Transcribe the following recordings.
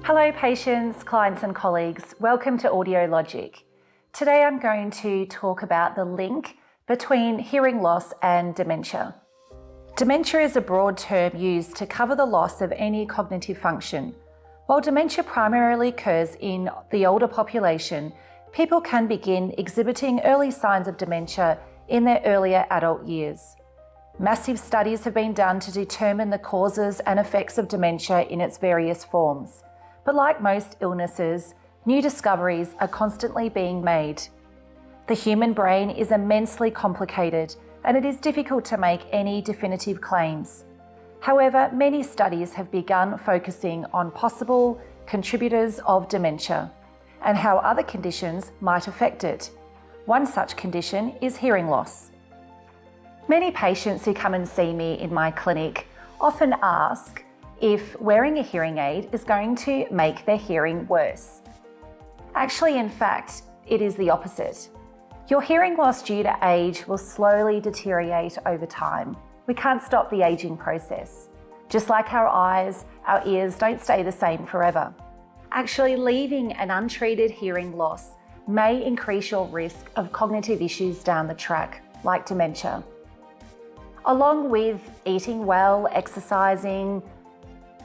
Hello patients, clients and colleagues. Welcome to AudioLogic. Today I'm going to talk about the link between hearing loss and dementia. Dementia is a broad term used to cover the loss of any cognitive function. While dementia primarily occurs in the older population, people can begin exhibiting early signs of dementia in their earlier adult years. Massive studies have been done to determine the causes and effects of dementia in its various forms. But like most illnesses, new discoveries are constantly being made. The human brain is immensely complicated and it is difficult to make any definitive claims. However, many studies have begun focusing on possible contributors of dementia and how other conditions might affect it. One such condition is hearing loss. Many patients who come and see me in my clinic often ask if wearing a hearing aid is going to make their hearing worse. Actually, in fact, it is the opposite. Your hearing loss due to age will slowly deteriorate over time. We can't stop the aging process. Just like our eyes, our ears don't stay the same forever. Actually, leaving an untreated hearing loss may increase your risk of cognitive issues down the track, like dementia. Along with eating well, exercising,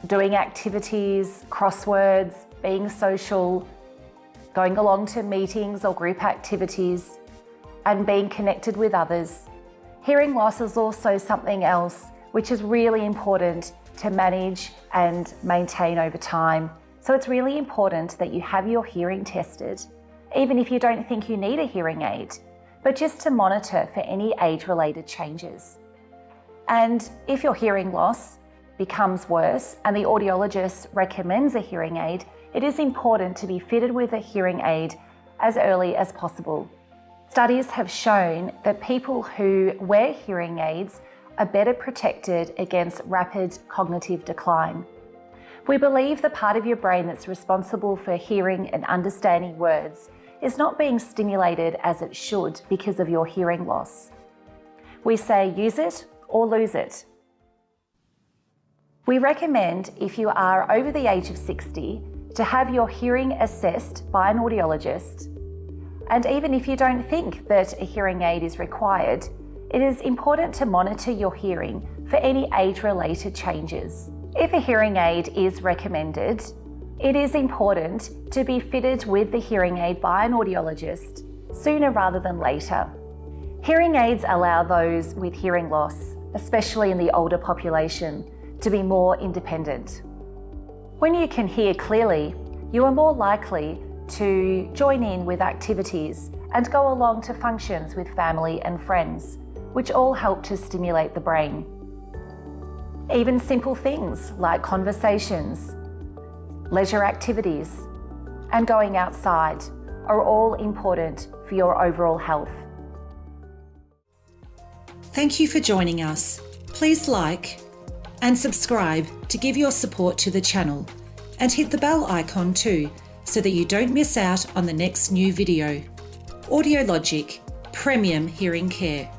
doing activities, crosswords, being social, going along to meetings or group activities, and being connected with others. Hearing loss is also something else which is really important to manage and maintain over time. So it's really important that you have your hearing tested, even if you don't think you need a hearing aid, but just to monitor for any age-related changes. And if your hearing loss becomes worse and the audiologist recommends a hearing aid, it is important to be fitted with a hearing aid as early as possible. Studies have shown that people who wear hearing aids are better protected against rapid cognitive decline. We believe the part of your brain that's responsible for hearing and understanding words is not being stimulated as it should because of your hearing loss. We say use it or lose it. We recommend, if you are over the age of 60, to have your hearing assessed by an audiologist. And even if you don't think that a hearing aid is required, it is important to monitor your hearing for any age-related changes. If a hearing aid is recommended, it is important to be fitted with the hearing aid by an audiologist sooner rather than later. Hearing aids allow those with hearing loss, especially in the older population, to be more independent. When you can hear clearly, you are more likely to join in with activities and go along to functions with family and friends, which all help to stimulate the brain. Even simple things like conversations, leisure activities, and going outside are all important for your overall health. Thank you for joining us. Please like and subscribe to give your support to the channel, and hit the bell icon too so that you don't miss out on the next new video. AudioLogic, premium hearing care.